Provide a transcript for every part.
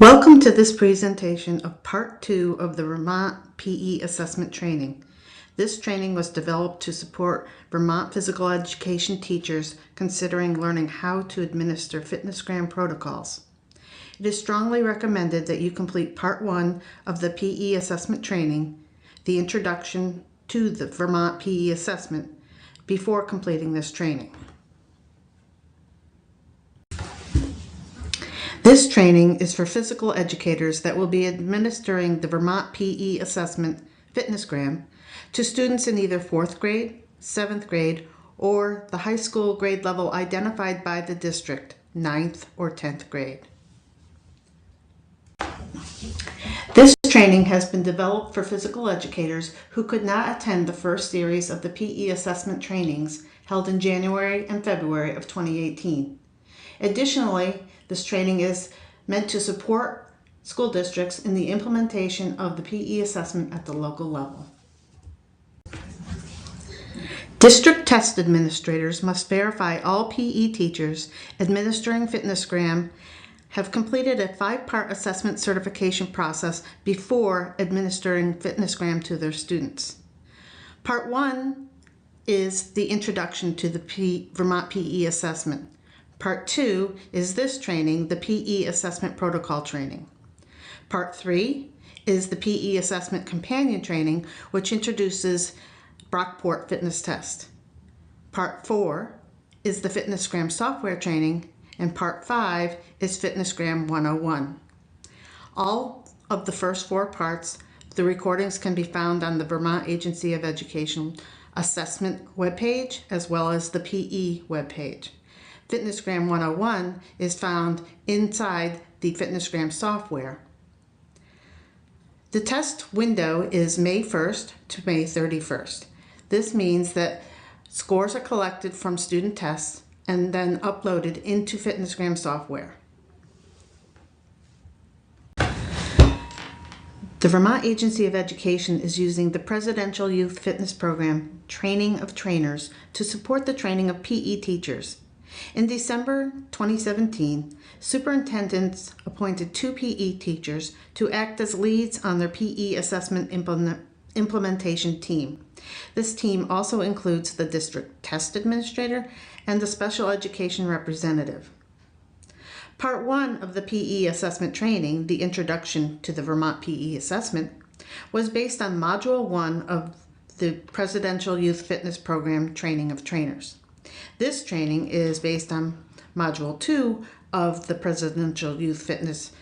Welcome to this presentation of Part 2 of the Vermont PE Assessment Training. This training was developed to support Vermont physical education teachers considering learning how to administer FitnessGram protocols. It is strongly recommended that you complete Part 1 of the PE Assessment Training, the Introduction to the Vermont PE Assessment, before completing this training. This training is for physical educators that will be administering the Vermont PE Assessment FitnessGram to students in either 4th grade, 7th grade, or the high school grade level identified by the district, 9th or 10th grade. This training has been developed for physical educators who could not attend the first series of the PE assessment trainings held in January and February of 2018. Additionally, this training is meant to support school districts in the implementation of the PE assessment at the local level. District test administrators must verify all PE teachers administering FitnessGram have completed a 5-part assessment certification process before administering FitnessGram to their students. Part 1 is the introduction to the Vermont PE assessment. Part 2 is this training, the PE Assessment Protocol Training. Part 3 is the PE Assessment Companion Training, which introduces Brockport Fitness Test. Part 4 is the FitnessGram Software Training, and Part 5 is FitnessGram 101. All of the first 4 parts, the recordings can be found on the Vermont Agency of Education Assessment webpage, as well as the PE webpage. FitnessGram 101 is found inside the FitnessGram software. The test window is May 1st to May 31st. This means that scores are collected from student tests and then uploaded into FitnessGram software. The Vermont Agency of Education is using the Presidential Youth Fitness Program Training of Trainers to support the training of PE teachers. In December 2017, superintendents appointed 2 PE teachers to act as leads on their PE assessment implementation team. This team also includes the district test administrator and the special education representative. Part 1 of the PE assessment training, the Introduction to the Vermont PE Assessment, was based on Module 1 of the Presidential Youth Fitness Program Training of Trainers. This training is based on Module 2 of the Presidential Youth Fitness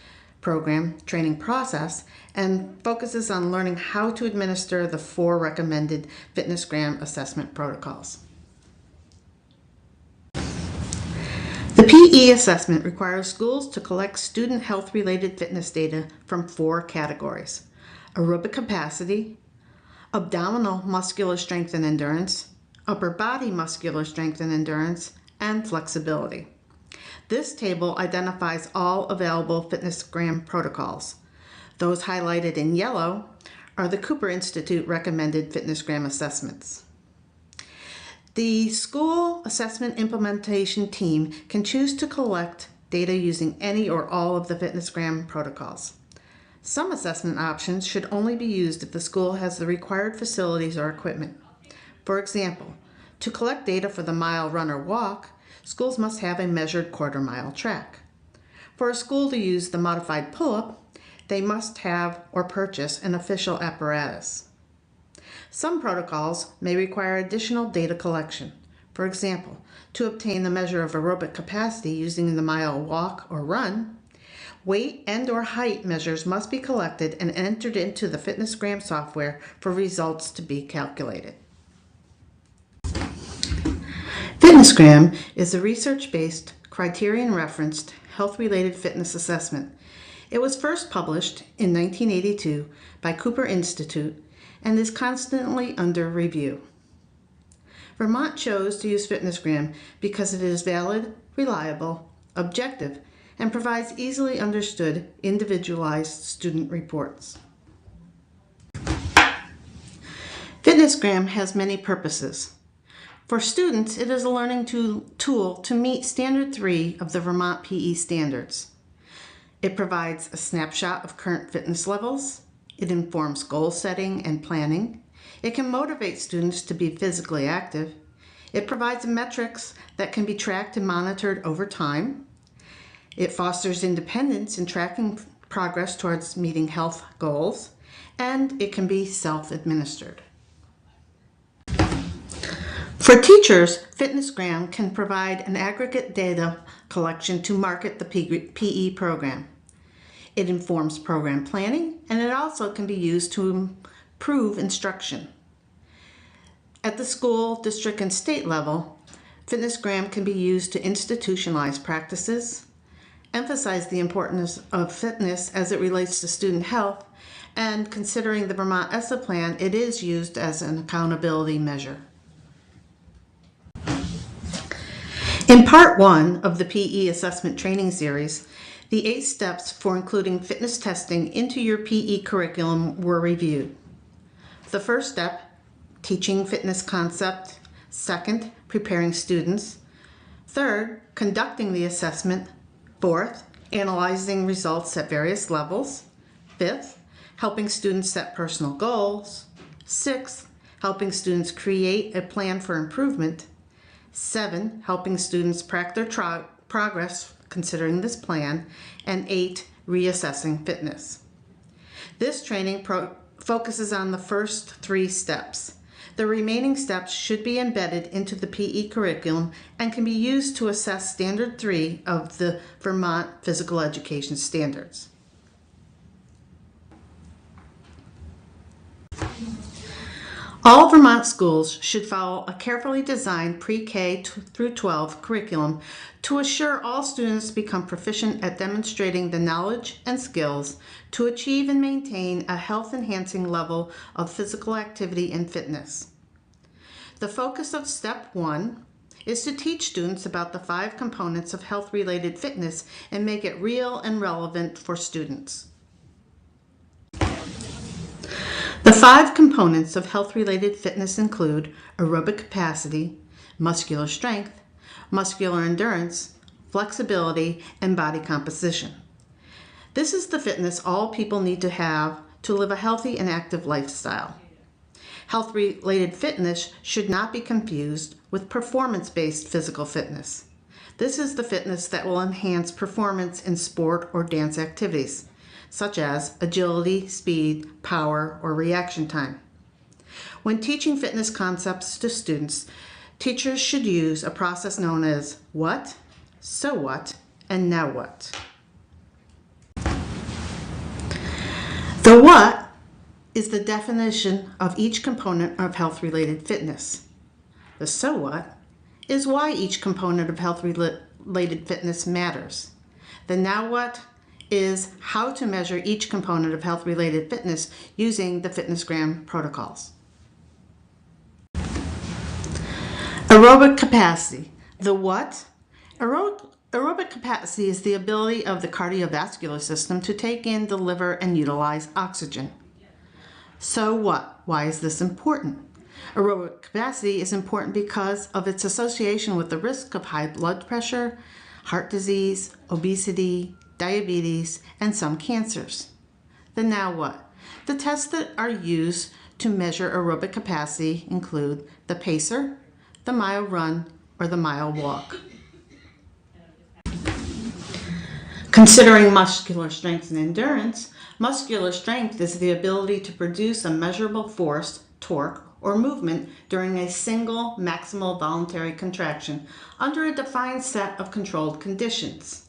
Program training process and focuses on learning how to administer the 4 recommended FitnessGram assessment protocols. The PE assessment requires schools to collect student health-related fitness data from 4 categories: aerobic capacity, abdominal muscular strength and endurance, upper body muscular strength and endurance, and flexibility. This table identifies all available FitnessGram protocols. Those highlighted in yellow are the Cooper Institute recommended FitnessGram assessments. The school assessment implementation team can choose to collect data using any or all of the FitnessGram protocols. Some assessment options should only be used if the school has the required facilities or equipment. For example, to collect data for the mile run or walk, schools must have a measured quarter-mile track. For a school to use the modified pull-up, they must have or purchase an official apparatus. Some protocols may require additional data collection. For example, to obtain the measure of aerobic capacity using the mile walk or run, weight and/or height measures must be collected and entered into the FitnessGram software for results to be calculated. FitnessGram is a research-based, criterion-referenced, health-related fitness assessment. It was first published in 1982 by Cooper Institute and is constantly under review. Vermont chose to use FitnessGram because it is valid, reliable, objective, and provides easily understood, individualized student reports. FitnessGram has many purposes. For students, it is a learning tool to meet Standard 3 of the Vermont PE standards. It provides a snapshot of current fitness levels. It informs goal setting and planning. It can motivate students to be physically active. It provides metrics that can be tracked and monitored over time. It fosters independence in tracking progress towards meeting health goals, and it can be self-administered. For teachers, FitnessGram can provide an aggregate data collection to market the PE program. It informs program planning, and it also can be used to improve instruction. At the school, district, and state level, FitnessGram can be used to institutionalize practices, emphasize the importance of fitness as it relates to student health, and considering the Vermont ESSA plan, it is used as an accountability measure. In Part 1 of the PE Assessment Training Series, the 8 steps for including fitness testing into your PE curriculum were reviewed. The first step, teaching fitness concept. Second, preparing students. Third, conducting the assessment. Fourth, analyzing results at various levels. Fifth, helping students set personal goals. Sixth, helping students create a plan for improvement. 7, helping students track their progress considering this plan. And 8, reassessing fitness. This training focuses on the first 3 steps. The remaining steps should be embedded into the PE curriculum and can be used to assess Standard 3 of the Vermont Physical Education Standards. All Vermont schools should follow a carefully designed pre-K through 12 curriculum to assure all students become proficient at demonstrating the knowledge and skills to achieve and maintain a health-enhancing level of physical activity and fitness. The focus of Step 1 is to teach students about the 5 components of health-related fitness and make it real and relevant for students. The 5 components of health-related fitness include aerobic capacity, muscular strength, muscular endurance, flexibility, and body composition. This is the fitness all people need to have to live a healthy and active lifestyle. Health-related fitness should not be confused with performance-based physical fitness. This is the fitness that will enhance performance in sport or dance activities, such as agility, speed, power, or reaction time. When teaching fitness concepts to students, teachers should use a process known as what, so what, and now what. The what is the definition of each component of health-related fitness. The so what is why each component of health-related fitness matters. The now what is how to measure each component of health-related fitness using the FitnessGram protocols. Aerobic capacity. The what? Aerobic capacity is the ability of the cardiovascular system to take in, deliver, and utilize oxygen. So what? Why is this important? Aerobic capacity is important because of its association with the risk of high blood pressure, heart disease, obesity, diabetes, and some cancers. The now what? The tests that are used to measure aerobic capacity include the pacer, the mile run, or the mile walk. Considering muscular strength and endurance, muscular strength is the ability to produce a measurable force, torque, or movement during a single maximal voluntary contraction under a defined set of controlled conditions.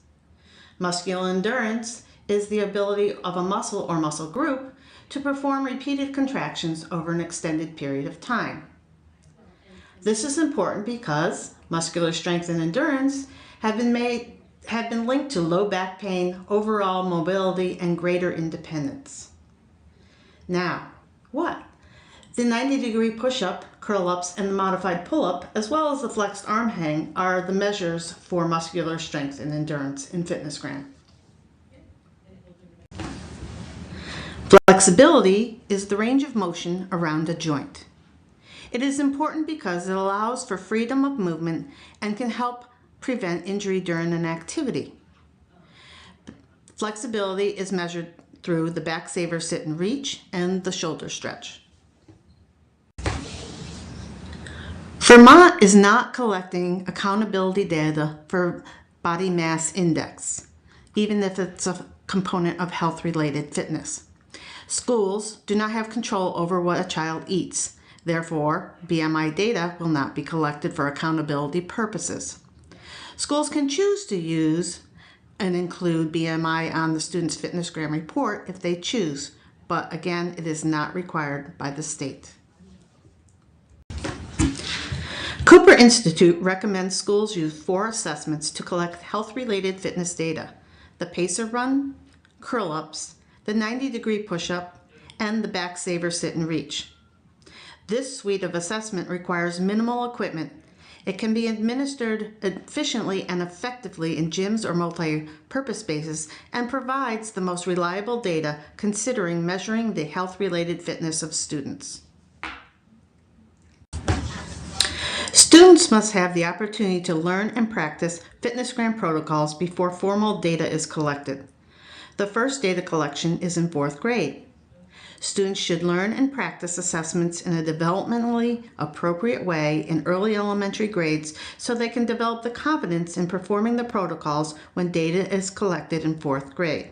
Muscular endurance is the ability of a muscle or muscle group to perform repeated contractions over an extended period of time. This is important because muscular strength and endurance have been linked to low back pain, overall mobility, and greater independence. Now, what? The 90-degree push-up, curl-ups, and the modified pull-up, as well as the flexed arm hang, are the measures for muscular strength and endurance in FitnessGram. Flexibility is the range of motion around a joint. It is important because it allows for freedom of movement and can help prevent injury during an activity. Flexibility is measured through the back saver sit and reach and the shoulder stretch. Vermont is not collecting accountability data for body mass index, even if it's a component of health-related fitness. Schools do not have control over what a child eats. Therefore, BMI data will not be collected for accountability purposes. Schools can choose to use and include BMI on the student's FitnessGram report if they choose, but again, it is not required by the state. Cooper Institute recommends schools use 4 assessments to collect health-related fitness data: the pacer run, curl-ups, the 90-degree push-up, and the back saver sit and reach. This suite of assessment requires minimal equipment. It can be administered efficiently and effectively in gyms or multi-purpose spaces and provides the most reliable data considering measuring the health-related fitness of students. Students must have the opportunity to learn and practice FitnessGram protocols before formal data is collected. The first data collection is in 4th grade. Students should learn and practice assessments in a developmentally appropriate way in early elementary grades so they can develop the confidence in performing the protocols when data is collected in 4th grade.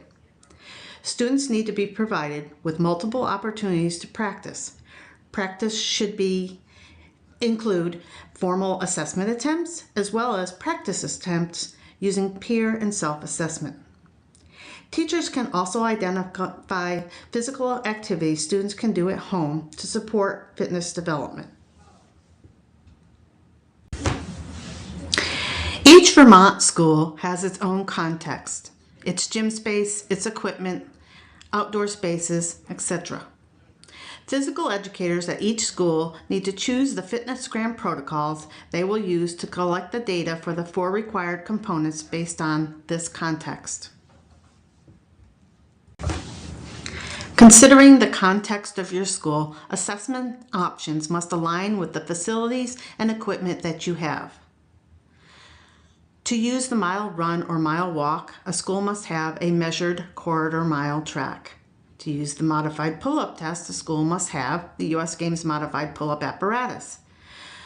Students need to be provided with multiple opportunities to practice. Practice should include formal assessment attempts as well as practice attempts using peer and self-assessment. Teachers can also identify physical activities students can do at home to support fitness development. Each Vermont school has its own context, its gym space, its equipment, outdoor spaces, etc. Physical educators at each school need to choose the FitnessGram protocols they will use to collect the data for the 4 required components based on this context. Considering the context of your school, assessment options must align with the facilities and equipment that you have. To use the mile run or mile walk, a school must have a measured quarter mile track. To use the modified pull-up test, a school must have the U.S. Games modified pull-up apparatus.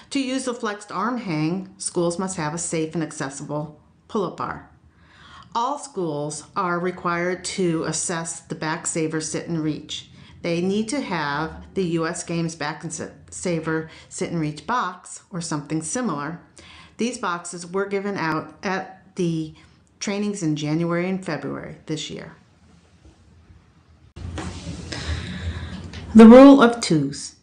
To use the flexed arm hang, schools must have a safe and accessible pull-up bar. All schools are required to assess the back saver sit and reach. They need to have the U.S. Games back and saver sit and reach box or something similar. These boxes were given out at the trainings in January and February this year. The rule of 2s.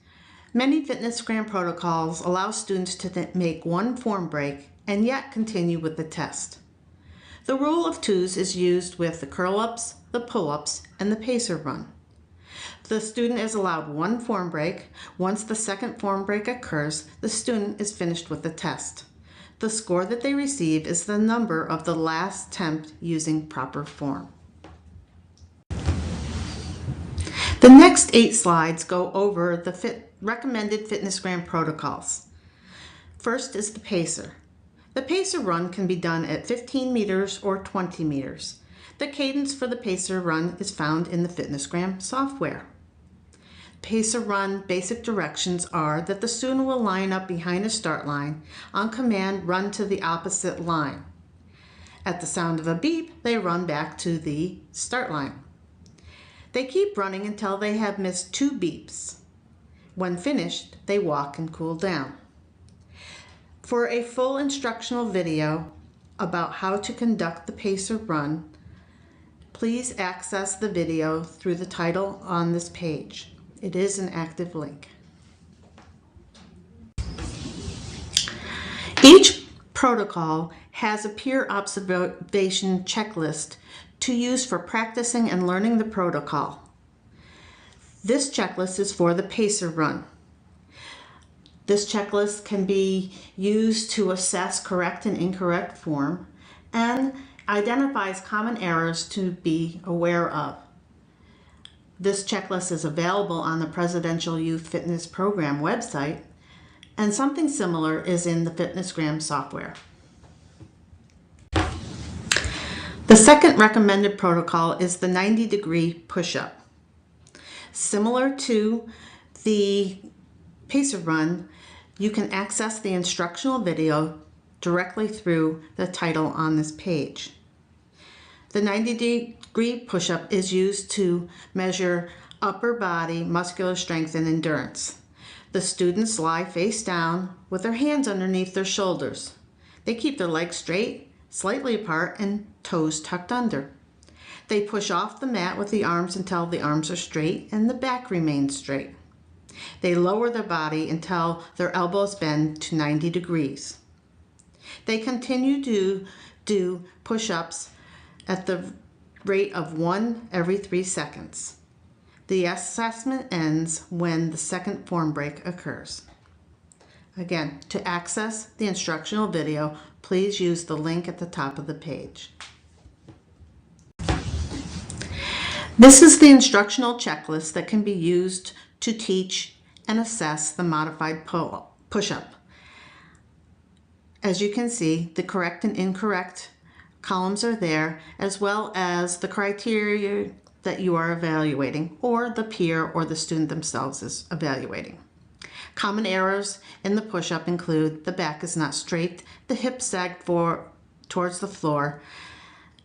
Many FitnessGram protocols allow students to make one form break and yet continue with the test. The rule of 2s is used with the curl-ups, the pull-ups, and the pacer run. The student is allowed one form break. Once the second form break occurs, the student is finished with the test. The score that they receive is the number of the last attempt using proper form. The next 8 slides go over the recommended FitnessGram protocols. First is the pacer. The pacer run can be done at 15 meters or 20 meters. The cadence for the pacer run is found in the FitnessGram software. Pacer run basic directions are that the student will line up behind a start line. On command, run to the opposite line. At the sound of a beep, they run back to the start line. They keep running until they have missed 2 beeps. When finished, they walk and cool down. For a full instructional video about how to conduct the pacer run, please access the video through the title on this page. It is an active link. Each protocol has a peer observation checklist to use for practicing and learning the protocol. This checklist is for the pacer run. This checklist can be used to assess correct and incorrect form and identifies common errors to be aware of. This checklist is available on the Presidential Youth Fitness Program website, and something similar is in the FitnessGram software. The second recommended protocol is the 90-degree push-up. Similar to the pacer run, you can access the instructional video directly through the title on this page. The 90-degree push-up is used to measure upper body muscular strength and endurance. The students lie face down with their hands underneath their shoulders. They keep their legs straight, slightly apart, and toes tucked under. They push off the mat with the arms until the arms are straight and the back remains straight. They lower their body until their elbows bend to 90 degrees. They continue to do push-ups at the rate of 1 every 3 seconds. The assessment ends when the second form break occurs. Again, to access the instructional video, please use the link at the top of the page. This is the instructional checklist that can be used to teach and assess the modified push-up. As you can see, the correct and incorrect columns are there, as well as the criteria that you are evaluating, or the peer or the student themselves is evaluating. Common errors in the push-up include the back is not straight, the hips sag towards the floor,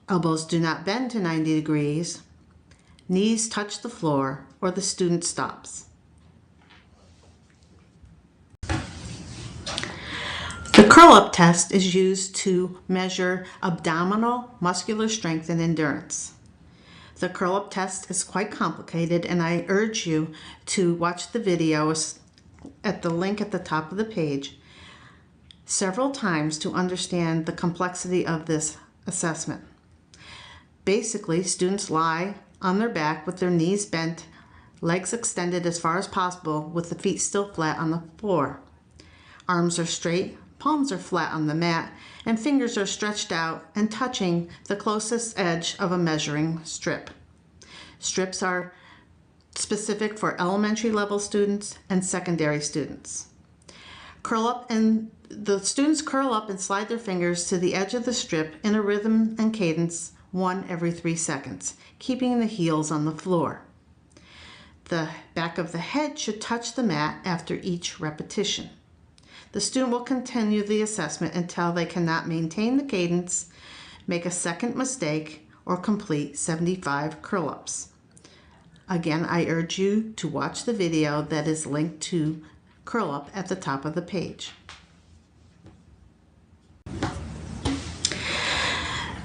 elbows do not bend to 90 degrees, knees touch the floor, or the student stops. The curl-up test is used to measure abdominal muscular strength and endurance. The curl-up test is quite complicated, and I urge you to watch the videos at the link at the top of the page several times to understand the complexity of this assessment. Basically, students lie on their back with their knees bent, legs extended as far as possible with the feet still flat on the floor. Arms are straight, palms are flat on the mat, and fingers are stretched out and touching the closest edge of a measuring strip. Strips are specific for elementary level students and secondary students. The students curl up and slide their fingers to the edge of the strip in a rhythm and cadence 1 every 3 seconds, keeping the heels on the floor. The back of the head should touch the mat after each repetition. The student will continue the assessment until they cannot maintain the cadence, make a second mistake, or complete 75 curl-ups. Again, I urge you to watch the video that is linked to curl-up at the top of the page.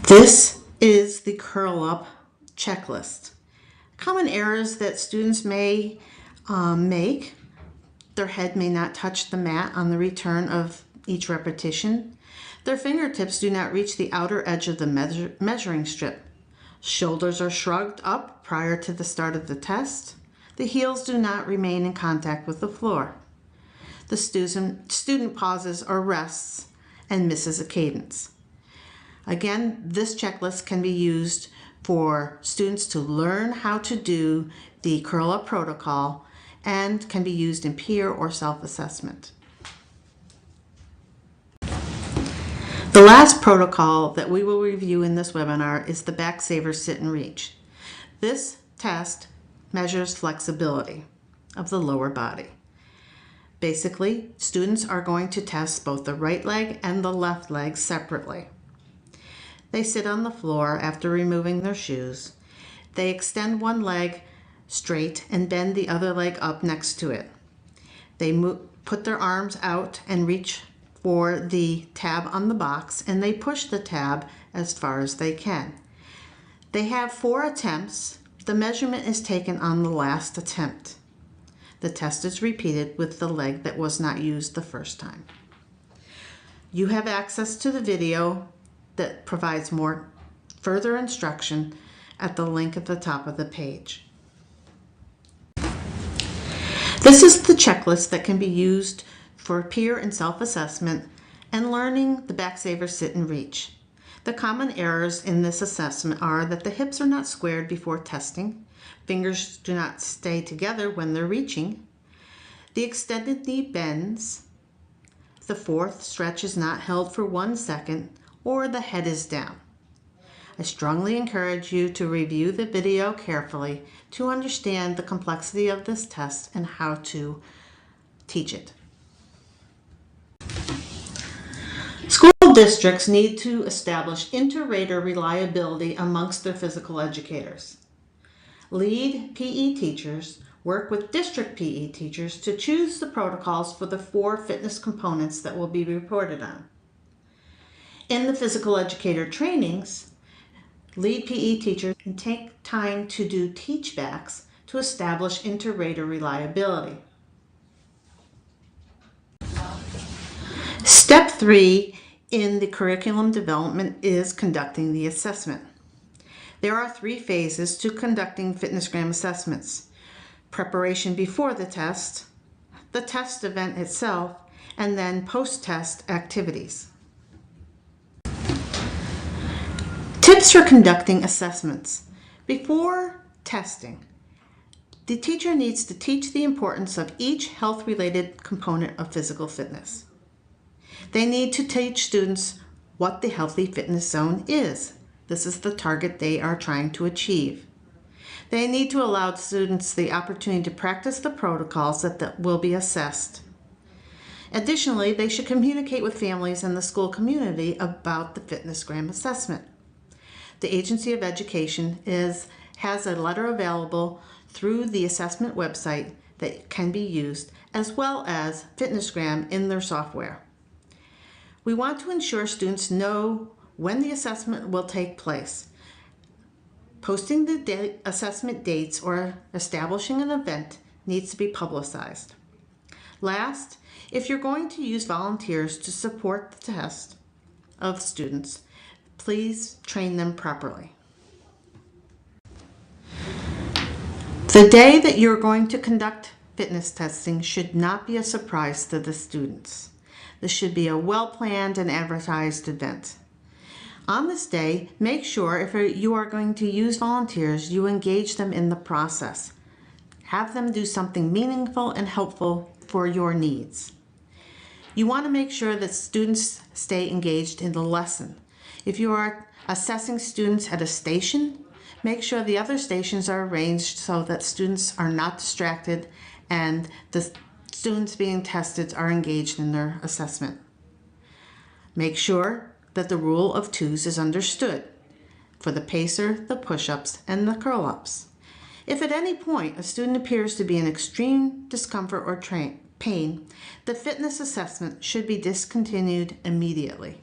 This is the curl-up checklist. Common errors that students may make: their head may not touch the mat on the return of each repetition. Their fingertips do not reach the outer edge of the measuring strip. Shoulders are shrugged up prior to the start of the test. The heels do not remain in contact with the floor. The student pauses or rests and misses a cadence. Again, this checklist can be used for students to learn how to do the curl-up protocol and can be used in peer or self-assessment. The last protocol that we will review in this webinar is the back saver sit and reach. This test measures flexibility of the lower body. Basically, students are going to test both the right leg and the left leg separately. They sit on the floor after removing their shoes. They extend one leg straight and bend the other leg up next to it. They put their arms out and reach for the tab on the box, and they push the tab as far as they can. They have 4 attempts. The measurement is taken on the last attempt. The test is repeated with the leg that was not used the first time. You have access to the video that provides more further instruction at the link at the top of the page. This is the checklist that can be used for peer and self-assessment and learning the back saver sit and reach. The common errors in this assessment are that the hips are not squared before testing, fingers do not stay together when they're reaching, the extended knee bends, the fourth stretch is not held for 1 second, or the head is down. I strongly encourage you to review the video carefully to understand the complexity of this test and how to teach it. School districts need to establish inter-rater reliability amongst their physical educators. Lead PE teachers work with district PE teachers to choose the protocols for the 4 fitness components that will be reported on. In the physical educator trainings, lead PE teachers can take time to do teachbacks to establish inter-rater reliability. Step 3 in the curriculum development is conducting the assessment. There are 3 phases to conducting FitnessGram assessments: preparation before the test event itself, and then post-test activities. Tips for conducting assessments. Before testing, the teacher needs to teach the importance of each health-related component of physical fitness. They need to teach students what the healthy fitness zone is. This is the target they are trying to achieve. They need to allow students the opportunity to practice the protocols that will be assessed. Additionally, they should communicate with families and the school community about the FitnessGram assessment. The Agency of Education has a letter available through the assessment website that can be used, as well as FitnessGram in their software. We want to ensure students know when the assessment will take place. Posting the assessment dates or establishing an event needs to be publicized. Last, if you're going to use volunteers to support the test of students, please train them properly. The day that you're going to conduct fitness testing should not be a surprise to the students. This should be a well-planned and advertised event. On this day, make sure if you are going to use volunteers, you engage them in the process. Have them do something meaningful and helpful for your needs. You want to make sure that students stay engaged in the lesson. If you are assessing students at a station, make sure the other stations are arranged so that students are not distracted and the students being tested are engaged in their assessment. Make sure that the rule of 2s is understood for the pacer, the push-ups, and the curl-ups. If at any point a student appears to be in extreme discomfort or pain, the fitness assessment should be discontinued immediately.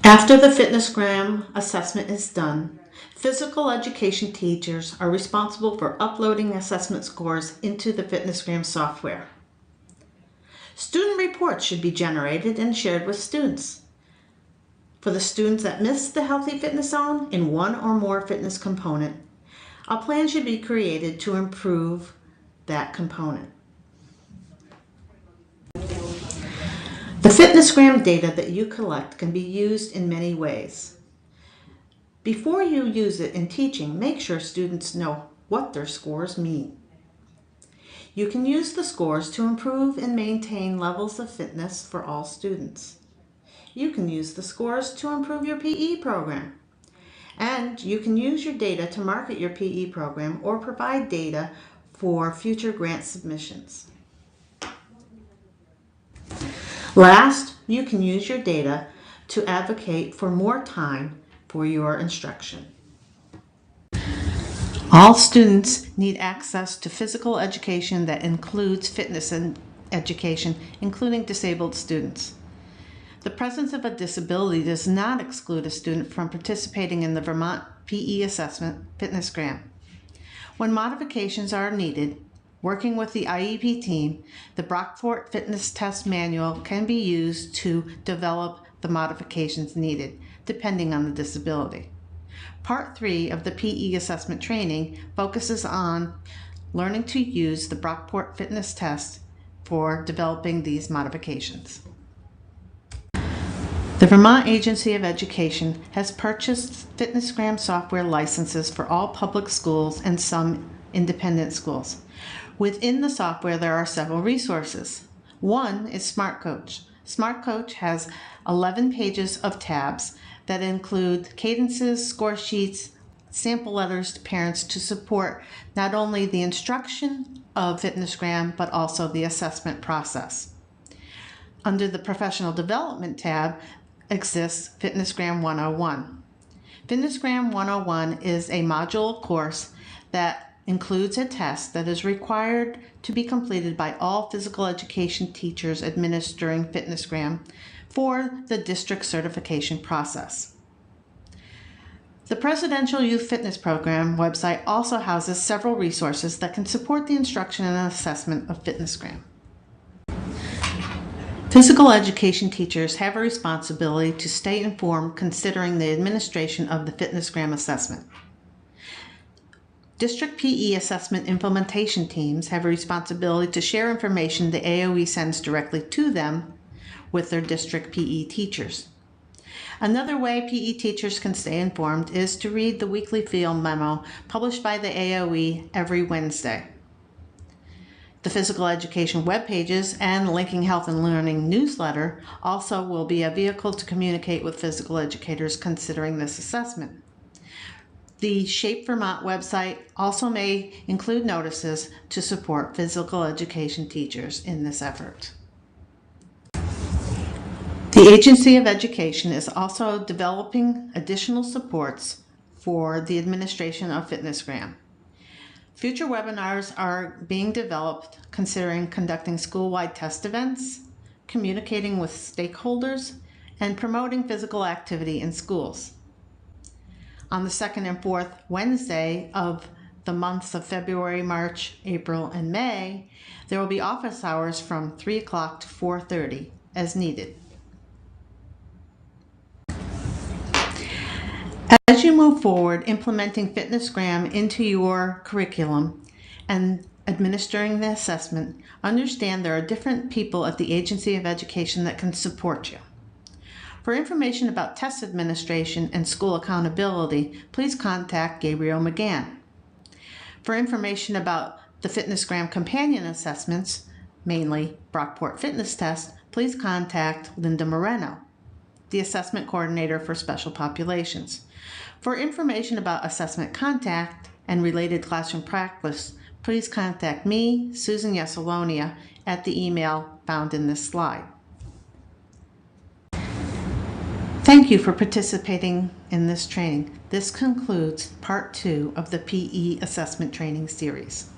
After the FitnessGram assessment is done, physical education teachers are responsible for uploading assessment scores into the FitnessGram software. Student reports should be generated and shared with students. For the students that missed the healthy fitness zone in one or more fitness component, a plan should be created to improve that component. The FitnessGram data that you collect can be used in many ways. Before you use it in teaching, make sure students know what their scores mean. You can use the scores to improve and maintain levels of fitness for all students. You can use the scores to improve your PE program. And you can use your data to market your PE program or provide data for future grant submissions. Last, you can use your data to advocate for more time for your instruction. All students need access to physical education that includes fitness and education, including disabled students. The presence of a disability does not exclude a student from participating in the Vermont PE assessment, FitnessGram. When modifications are needed, working with the IEP team, the Brockfort Fitness Test Manual can be used to develop the modifications needed, depending on the disability. Part 3 of the PE assessment training focuses on learning to use the Brockfort Fitness Test for developing these modifications. The Vermont Agency of Education has purchased FitnessGram software licenses for all public schools and some independent schools. Within the software, there are several resources. One is SmartCoach, Smart Coach has 11 pages of tabs that include cadences, score sheets, sample letters to parents to support not only the instruction of FitnessGram, but also the assessment process. Under the Professional Development tab exists FitnessGram 101. FitnessGram 101 is a module course that includes a test that is required to be completed by all physical education teachers administering FitnessGram for the district certification process. The Presidential Youth Fitness Program website also houses several resources that can support the instruction and assessment of FitnessGram. Physical education teachers have a responsibility to stay informed considering the administration of the FitnessGram assessment. District PE assessment implementation teams have a responsibility to share information the AOE sends directly to them with their district PE teachers. Another way PE teachers can stay informed is to read the weekly field memo published by the AOE every Wednesday. The physical education web pages and Linking Health and Learning newsletter also will be a vehicle to communicate with physical educators considering this assessment. The Shape Vermont website also may include notices to support physical education teachers in this effort. The Agency of Education is also developing additional supports for the administration of FitnessGram. Future webinars are being developed considering conducting school-wide test events, communicating with stakeholders, and promoting physical activity in schools. On the second and fourth Wednesday of the months of February, March, April, and May, there will be office hours from 3 o'clock to 4:30 as needed. As you move forward implementing FitnessGram into your curriculum and administering the assessment, understand there are different people at the Agency of Education that can support you. For information about test administration and school accountability, please contact Gabriel McGann. For information about the FitnessGram companion assessments, mainly Brockport Fitness Test, please contact Linda Moreno, the assessment coordinator for special populations. For information about assessment contact and related classroom practice, please contact me, Susan Yesalonia, at the email found in this slide. Thank you for participating in this training. This concludes part 2 of the PE assessment training series.